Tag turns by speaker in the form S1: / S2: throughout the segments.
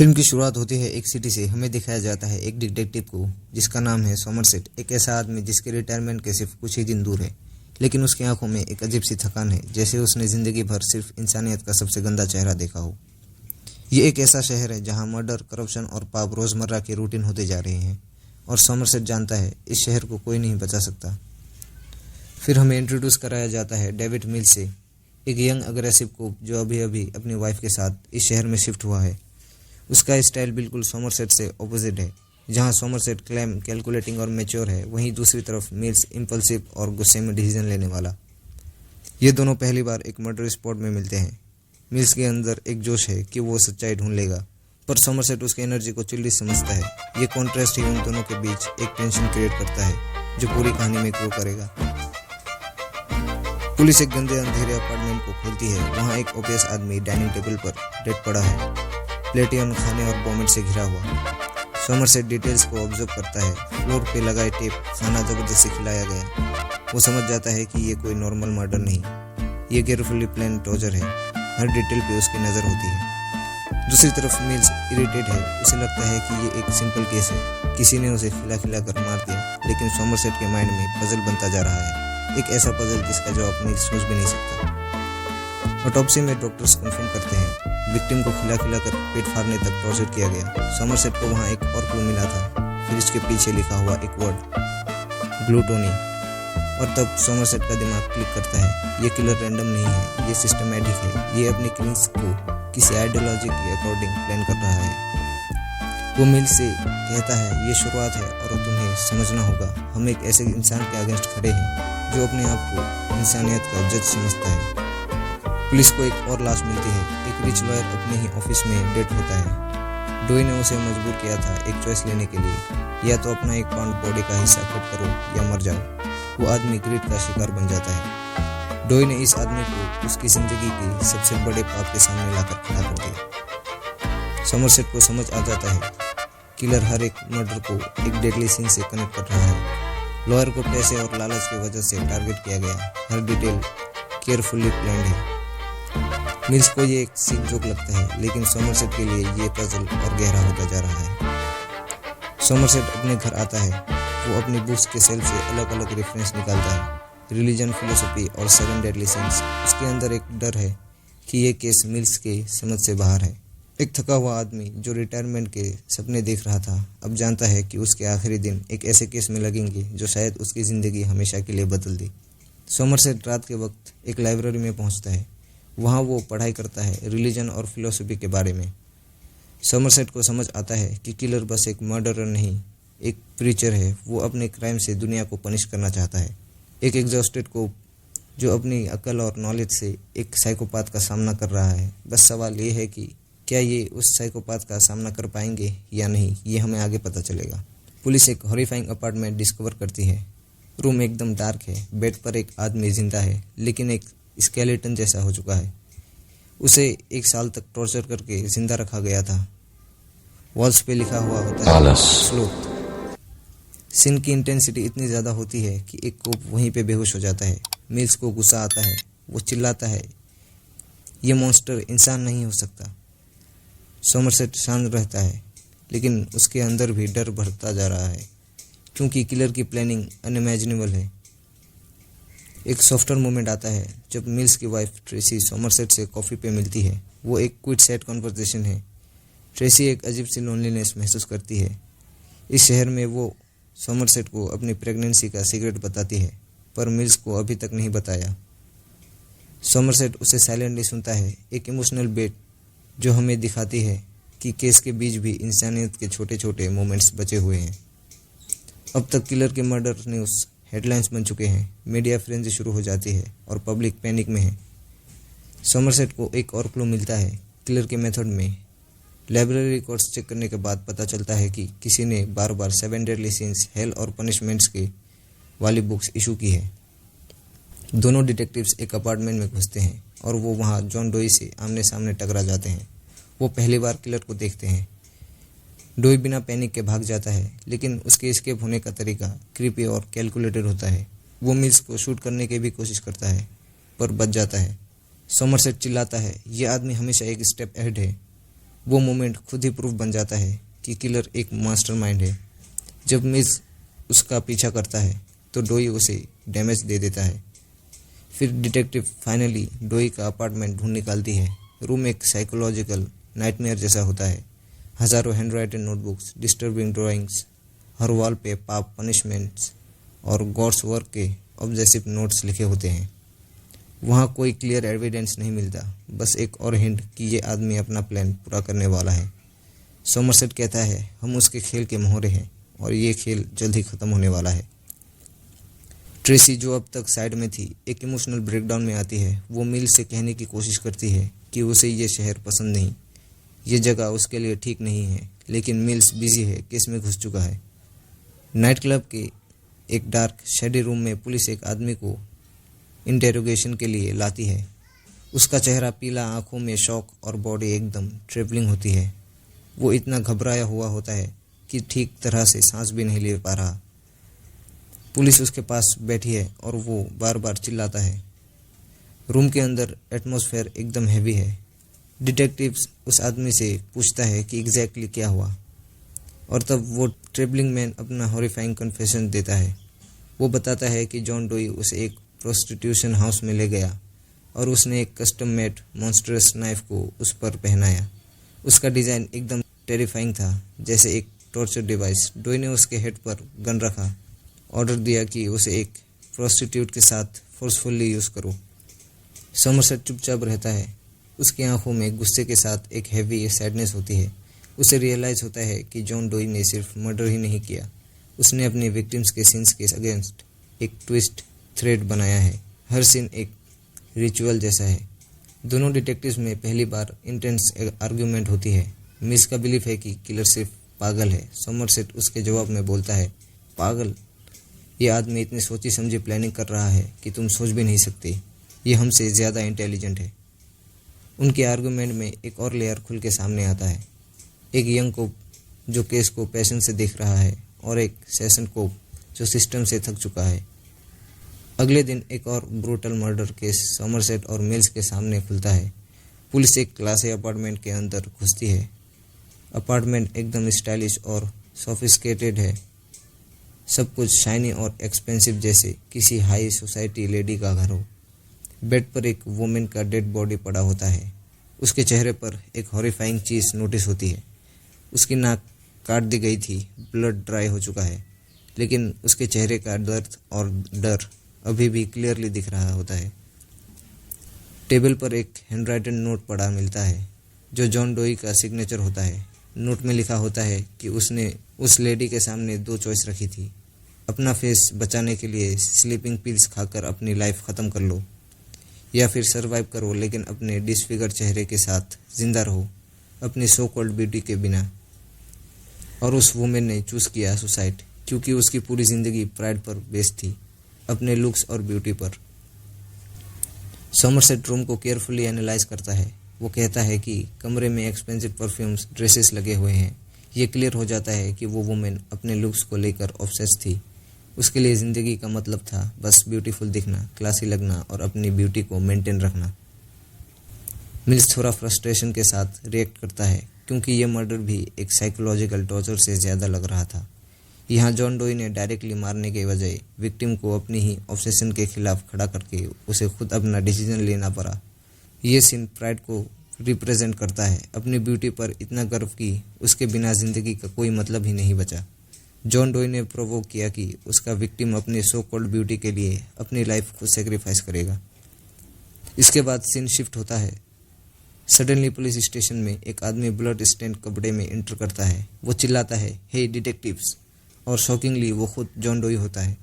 S1: Film की शुरुआत होती है एक सिटी से। हमें दिखाया जाता है एक डिटेक्टिव को जिसका नाम है सोमरसेट, एक ऐसा आदमी जिसके रिटायरमेंट के सिर्फ कुछ ही दिन दूर है, लेकिन उसकी आंखों में एक अजीब सी थकान है, जैसे उसने जिंदगी भर सिर्फ इंसानियत का सबसे गंदा चेहरा देखा हो। ये एक ऐसा शहर है जहां मर्डर, करप्शन और पाप रोजमर्रा के रूटीन होते जा रहे हैं, और सोमरसेट जानता है इस शहर को कोई नहीं बचा सकता। फिर हमें इंट्रोड्यूस कराया जाता है डेविड मिल्स से, एक यंग अग्रेसिव कोप जो अभी अभी अपनी वाइफ के साथ इस शहर में शिफ्ट हुआ है। उसका स्टाइल बिल्कुल सोमरसेट से ऑपोजिट है। जहां सोमरसेट क्लैम, कैलकुलेटिंग और मैच्योर है, वहीं दूसरी तरफ मिल्स इम्पल्सिव और गुस्से में डिसीजन लेने वाला। ये दोनों पहली बार एक मर्डर स्पॉट में मिलते हैं। मिल्स के अंदर एक जोश है कि वो सच्चाई ढूंढ लेगा, पर सोमरसेट उसकी एनर्जी को चिल्ली समझता है। ये कॉन्ट्रास्ट ही उन दोनों के बीच एक टेंशन क्रिएट करता है जो पूरी कहानी में ग्रो करेगा। पुलिस एक गंदे अंधेरे अपार्टमेंट को खोलती है। वहाँ एक ओबियस आदमी डाइनिंग टेबल पर डेड पड़ा है, प्लेटियन खाने और वोमिट से घिरा हुआ। सोमरसेट डिटेल्स को ऑब्जर्व करता है। फ्लोर पे लगाए टेप, खाना जबरदस्ती खिलाया गया। वो समझ जाता है कि ये कोई नॉर्मल मर्डर नहीं, ये केयरफुली प्लान टॉर्चर है। हर डिटेल पे उसकी नज़र होती है। दूसरी तरफ मिल्स इरिटेट है। उसे लगता है कि ये एक सिंपल केस है, किसी ने उसे खिला खिला कर मार दिया, लेकिन सोमरसेट के माइंड में पजल बनता जा रहा है, एक ऐसा पजल जिसका जवाब मिल्स सोच भी नहीं सकता। ऑटोप्सी में डॉक्टर्स कंफर्म करते हैं विक्टिम को खिला खिला कर पेट फाड़ने तक टॉर्चर किया गया। सोमरसेट को वहाँ एक और क्लू मिला था, फ्रिज के पीछे लिखा हुआ एक वर्ड, ग्लूटोनी। और तब सोमरसेट का दिमाग क्लिक करता है, ये किलर रैंडम नहीं है, ये सिस्टमैटिक है। ये अपनी किलिंग्स को किसी आइडियोलॉजी के अकॉर्डिंग प्लान कर रहा है। वो मिल्स से कहता है, ये शुरुआत है और तुम्हें समझना होगा, हम एक ऐसे इंसान के अगेंस्ट खड़े हैं जो अपने आप को इंसानियत का जज समझता है। पुलिस को एक और लाश मिलती है। एक रिच लॉयर अपने ही ऑफिस में डेड होता है। डोई ने उसे मजबूर किया था एक चॉइस लेने के लिए, या तो अपना एक पाउंड बॉडी का हिस्सा कट करो या मर जाओ। वो आदमी ग्रीड का शिकार बन जाता है। डोई ने इस आदमी को उसकी जिंदगी के सबसे बड़े पाप के सामने लाकर खड़ा कर दिया। सोमरसेट को समझ आ जाता है किलर हर एक मर्डर को एक डेडली सीन से कनेक्ट कर रहा है। लॉयर को पैसे और लालच की वजह से टारगेट किया गया। हर डिटेल केयरफुली प्लान्ड है। मिल्स को ये एक सीन जोक लगता है, लेकिन सोमरसेट के लिए ये पजल और गहरा होता जा रहा है। सोमरसेट अपने घर आता है। वो अपनी बुक्स के सेल्फ से अलग अलग रेफरेंस निकालता है, रिलीजन, फिलोसफी और 7 डेडली सिंस। उसके अंदर एक डर है कि ये केस मिल्स के समझ से बाहर है। एक थका हुआ आदमी जो रिटायरमेंट के सपने देख रहा था, अब जानता है कि उसके आखिरी दिन एक ऐसे केस में लगेंगे जो शायद उसकी ज़िंदगी हमेशा के लिए बदल दी। सोमरसेट रात के वक्त एक लाइब्रेरी में पहुंचता है। वहाँ वो पढ़ाई करता है रिलीजन और फिलोसफी के बारे में। सोमरसेट को समझ आता है कि किलर बस एक मर्डरर नहीं, एक प्रीचर है। वो अपने क्राइम से दुनिया को पनिश करना चाहता है। एक एग्जॉस्टेड को जो अपनी अक्ल और नॉलेज से एक साइकोपाथ का सामना कर रहा है। बस सवाल ये है कि क्या ये उस साइकोपाथ का सामना कर पाएंगे या नहीं, ये हमें आगे पता चलेगा। पुलिस एक हॉरिफाइंग अपार्टमेंट डिस्कवर करती है। रूम एकदम डार्क है। बेड पर एक आदमी जिंदा है, लेकिन एक स्केलेटन जैसा हो चुका है। उसे 1 साल तक टॉर्चर करके जिंदा रखा गया था। वॉल्स पे लिखा हुआ होता है स्लोथ। सीन की इंटेंसिटी इतनी ज़्यादा होती है कि एक कोप वहीं पे बेहोश हो जाता है। मिल्स को गुस्सा आता है। वो चिल्लाता है, ये मॉन्स्टर इंसान नहीं हो सकता। सोमरसेट शांत रहता है, लेकिन उसके अंदर भी डर बढ़ता जा रहा है, क्योंकि किलर की प्लानिंग अनइमेजिनेबल है। एक सॉफ्टर मोमेंट आता है जब मिल्स की वाइफ ट्रेसी सोमरसेट से कॉफ़ी पे मिलती है। वो एक क्विट सेट कन्वर्सेशन है। ट्रेसी एक अजीब सी लोनलीनेस महसूस करती है। इस शहर में वो सोमरसेट को अपनी प्रेगनेंसी का सीक्रेट बताती है, पर मिल्स को अभी तक नहीं बताया। सोमरसेट उसे साइलेंटली सुनता है। एक इमोशनल बेट जो हमें दिखाती है कि केस के बीच भी इंसानियत के छोटे छोटे मोमेंट्स बचे हुए हैं। अब तक किलर के मर्डर न्यूज़ हेडलाइंस बन चुके हैं। मीडिया फ्रेंजी शुरू हो जाती है और पब्लिक पैनिक में है। सोमरसेट को एक और क्लू मिलता है किलर के मेथड में। लाइब्रेरी रिकॉर्ड्स चेक करने के बाद पता चलता है कि किसी ने बार बार 7 डेडली सिंस, हेल और पनिशमेंट्स के वाली बुक्स इशू की है। दोनों डिटेक्टिव्स एक अपार्टमेंट में घुसते हैं और वो वहाँ जॉन डोई से आमने सामने टकरा जाते हैं। वो पहली बार किलर को देखते हैं। डोई बिना पैनिक के भाग जाता है, लेकिन उसके एस्केप होने का तरीका क्रीपी और कैलकुलेटेड होता है। वो मिल्स को शूट करने की भी कोशिश करता है, पर बच जाता है। सोमरसेट चिल्लाता है, ये आदमी हमेशा एक स्टेप अहेड है। वो मोमेंट खुद ही प्रूफ बन जाता है कि किलर एक मास्टरमाइंड है। जब मिल्स उसका पीछा करता है तो डोई उसे डैमेज दे देता है। फिर डिटेक्टिव फाइनली डोई का अपार्टमेंट ढूंढ निकालती है। रूम एक साइकोलॉजिकल नाइटमेयर जैसा होता है। हज़ारों हैंडराइटेड नोटबुक्स, डिस्टर्बिंग ड्राइंग्स, हर वॉल पे पाप, पनिशमेंट्स और गॉड्स वर्क के ऑब्जेसिव नोट्स लिखे होते हैं। वहाँ कोई क्लियर एविडेंस नहीं मिलता, बस एक और हिंट कि ये आदमी अपना प्लान पूरा करने वाला है। सोमरसेट कहता है हम उसके खेल के मोहरे हैं और ये खेल जल्द ही ख़त्म होने वाला है। ट्रेसी, जो अब तक साइड में थी, एक इमोशनल ब्रेकडाउन में आती है। वो मिल से कहने की कोशिश करती है कि उसे ये शहर पसंद नहीं, ये जगह उसके लिए ठीक नहीं है, लेकिन मिल्स बिजी है, केस में घुस चुका है। नाइट क्लब के एक डार्क शेडी रूम में पुलिस एक आदमी को इंटेरोगेशन के लिए लाती है। उसका चेहरा पीला, आंखों में शॉक और बॉडी एकदम ट्रेवलिंग होती है। वो इतना घबराया हुआ होता है कि ठीक तरह से सांस भी नहीं ले पा रहा। पुलिस उसके पास बैठी है और वो बार बार चिल्लाता है। रूम के अंदर एटमॉस्फेयर एकदम हैवी है। डिटेक्टिव उस आदमी से पूछता है कि एग्जैक्टली क्या हुआ, और तब वो ट्रेवलिंग मैन अपना हॉरिफाइंग कन्फेशन देता है। वो बताता है कि जॉन डोई उसे एक प्रोस्टिट्यूशन हाउस में ले गया और उसने एक कस्टम मेड मॉन्स्टरस नाइफ को उस पर पहनाया। उसका डिज़ाइन एकदम टेरिफाइंग था, जैसे एक टॉर्चर डिवाइस। डोई ने उसके हेड पर गन रखा, ऑर्डर दिया कि उसे एक प्रोस्टिट्यूट के साथ फोर्सफुली यूज़ करो। सोमरसेट चुपचाप रहता है। उसकी आंखों में गुस्से के साथ एक हैवी सैडनेस होती है। उसे रियलाइज़ होता है कि जॉन डोई ने सिर्फ मर्डर ही नहीं किया, उसने अपने विक्टिम्स के सिंस के अगेंस्ट एक ट्विस्ट थ्रेड बनाया है। हर सीन एक रिचुअल जैसा है। दोनों डिटेक्टिव्स में पहली बार इंटेंस आर्ग्यूमेंट होती है। मिस का बिलीफ है कि किलर सिर्फ पागल है। सोमरसेट उसके जवाब में बोलता है, पागल? ये आदमी इतनी सोची समझी प्लानिंग कर रहा है कि तुम सोच भी नहीं सकते। ये हमसे ज़्यादा इंटेलिजेंट है। उनके आर्गूमेंट में एक और लेयर खुल के सामने आता है। एक यंग कोप जो केस को पैशन से देख रहा है और एक सेशन कोप जो सिस्टम से थक चुका है। अगले दिन एक और ब्रूटल मर्डर केस सोमरसेट और मिल्स के सामने खुलता है। पुलिस एक क्लास ए अपार्टमेंट के अंदर घुसती है। अपार्टमेंट एकदम स्टाइलिश और सोफिस्टिकेटेड है। सब कुछ शाइनी और एक्सपेंसिव, जैसे किसी हाई सोसाइटी लेडी का घर हो। बेड पर एक वुमेन का डेड बॉडी पड़ा होता है। उसके चेहरे पर एक हॉरिफाइंग चीज़ नोटिस होती है। उसकी नाक काट दी गई थी, ब्लड ड्राई हो चुका है, लेकिन उसके चेहरे का दर्द और डर अभी भी क्लियरली दिख रहा होता है। टेबल पर एक हैंडराइटेड नोट पड़ा मिलता है, जो जॉन डोई का सिग्नेचर होता है। नोट में लिखा होता है कि उसने उस लेडी के सामने 2 चॉइस रखी थी। अपना फेस बचाने के लिए स्लीपिंग पिल्स खाकर अपनी लाइफ ख़त्म कर लो, या फिर सरवाइव करो लेकिन अपने डिसफिगर चेहरे के साथ जिंदा रहो, अपनी सो कॉल्ड ब्यूटी के बिना। और उस वुमेन ने चूज़ किया सुसाइड, क्योंकि उसकी पूरी ज़िंदगी प्राइड पर बेस्ड थी, अपने लुक्स और ब्यूटी पर। सोमरसेट रूम को केयरफुली एनालाइज करता है। वो कहता है कि कमरे में एक्सपेंसिव परफ्यूम्स, ड्रेसेस लगे हुए हैं। ये क्लियर हो जाता है कि वो वुमेन अपने लुक्स को लेकर ऑब्सेस थी। उसके लिए ज़िंदगी का मतलब था बस ब्यूटीफुल दिखना, क्लासी लगना और अपनी ब्यूटी को मेंटेन रखना। मिल्स थोड़ा फ्रस्ट्रेशन के साथ रिएक्ट करता है, क्योंकि ये मर्डर भी एक साइकोलॉजिकल टॉर्चर से ज़्यादा लग रहा था। यहाँ जॉन डोई ने डायरेक्टली मारने के बजाय विक्टिम को अपनी ही ऑब्सेशन के खिलाफ खड़ा करके उसे खुद अपना डिसीजन लेना पड़ा। ये सीन प्राइड को रिप्रेजेंट करता है, अपनी ब्यूटी पर इतना गर्व कि उसके बिना ज़िंदगी का कोई मतलब ही नहीं बचा। जॉन डोई ने प्रोवोक किया कि उसका विक्टिम अपनी सो कॉल्ड ब्यूटी के लिए अपनी लाइफ को सेक्रीफाइस करेगा। इसके बाद सीन शिफ्ट होता है। सडनली पुलिस स्टेशन में एक आदमी ब्लड स्टेन कपड़े में एंटर करता है। वो चिल्लाता है, हे डिटेक्टिव्स, और शॉकिंगली वो खुद जॉन डोई होता है।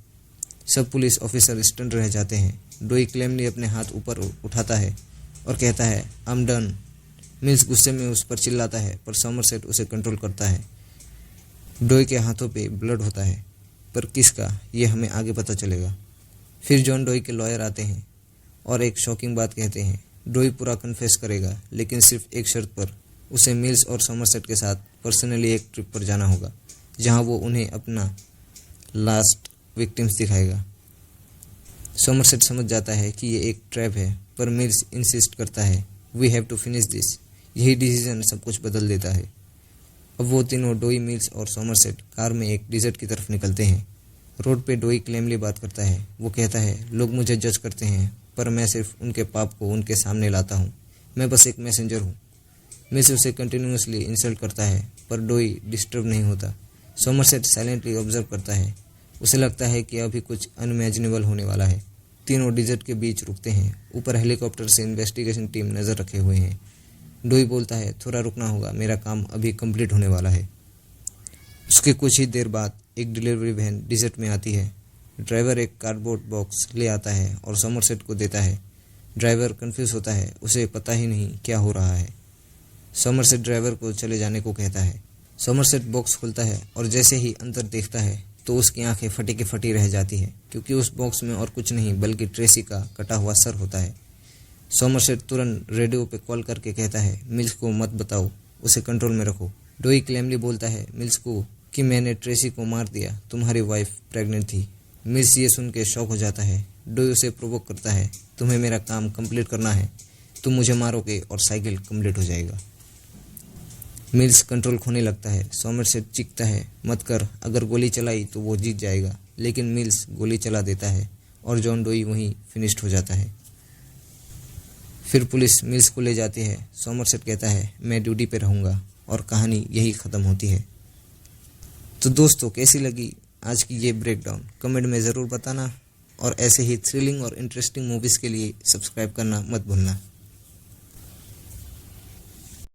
S1: सब पुलिस ऑफिसर स्टन रह जाते हैं। डोई क्लेमली अपने हाथ ऊपर उठाता है और कहता है, आई एम डन। मिल्स गुस्से में उस पर चिल्लाता है, पर सोमरसेट उसे कंट्रोल करता है। डोई के हाथों पे ब्लड होता है, पर किसका, ये हमें आगे पता चलेगा। फिर जॉन डोई के लॉयर आते हैं और एक शॉकिंग बात कहते हैं। डोई पूरा कन्फेस करेगा, लेकिन सिर्फ एक शर्त पर। उसे मिल्स और सोमरसेट के साथ पर्सनली एक ट्रिप पर जाना होगा, जहां वो उन्हें अपना लास्ट विक्टिम्स दिखाएगा। सोमरसेट समझ जाता है कि ये एक ट्रैप है, पर मिल्स इंसिस्ट करता है, we have to finish this. यही डिसीजन सब कुछ बदल देता है। अब वो तीनों डोई, मिल्स और सॉमरसेट कार में एक डिजर्ट की तरफ निकलते हैं। रोड पे डोई क्लेमली बात करता है। वो कहता है, लोग मुझे जज करते हैं पर मैं सिर्फ उनके पाप को उनके सामने लाता हूँ। मैं बस एक मैसेंजर हूँ। मिल्स उसे कंटिन्यूसली इंसल्ट करता है पर डोई डिस्टर्ब नहीं होता। सॉमरसेट साइलेंटली ऑब्जर्व करता है। उसे लगता है कि अभी कुछ अनइमेजिनेबल होने वाला है। तीनों डिजर्ट के बीच रुकते हैं। ऊपर हेलीकॉप्टर से इन्वेस्टिगेशन टीम नज़र रखे हुए हैं। डोई बोलता है, थोड़ा रुकना होगा, मेरा काम अभी कंप्लीट होने वाला है। उसके कुछ ही देर बाद एक डिलीवरी वैन डिजर्ट में आती है। ड्राइवर एक कार्डबोर्ड बॉक्स ले आता है और सॉमरसेट को देता है। ड्राइवर कंफ्यूज होता है, उसे पता ही नहीं क्या हो रहा है। सॉमरसेट ड्राइवर को चले जाने को कहता है। सॉमरसेट बॉक्स खोलता है और जैसे ही अंदर देखता है तो उसकी आंखें फटी की फटी रह जाती है, क्योंकि उस बॉक्स में और कुछ नहीं बल्कि ट्रेसी का कटा हुआ सर होता है। सॉमरसेट तुरंत रेडियो पे कॉल करके कहता है, मिल्स को मत बताओ, उसे कंट्रोल में रखो। डोई क्लेमली बोलता है मिल्स को कि मैंने ट्रेसी को मार दिया, तुम्हारी वाइफ प्रेग्नेंट थी। मिल्स ये सुन के शॉक हो जाता है। डोई उसे प्रोवोक करता है, तुम्हें मेरा काम कंप्लीट करना है, तुम मुझे मारोगे और साइकिल कंप्लीट हो जाएगा। मिल्स कंट्रोल खोने लगता है। सॉमरसेट चीखता है, मत कर, अगर गोली चलाई तो वो जीत जाएगा। लेकिन मिल्स गोली चला देता है और जॉन डोई वहीं फिनिश्ड हो जाता है। फिर पुलिस मिल्स को ले जाती है। सॉमरसेट कहता है, मैं ड्यूटी पे रहूँगा और कहानी यही ख़त्म होती है। तो दोस्तों, कैसी लगी आज की ये ब्रेकडाउन कमेंट में ज़रूर बताना और ऐसे ही थ्रिलिंग और इंटरेस्टिंग मूवीज़ के लिए सब्सक्राइब करना मत भूलना।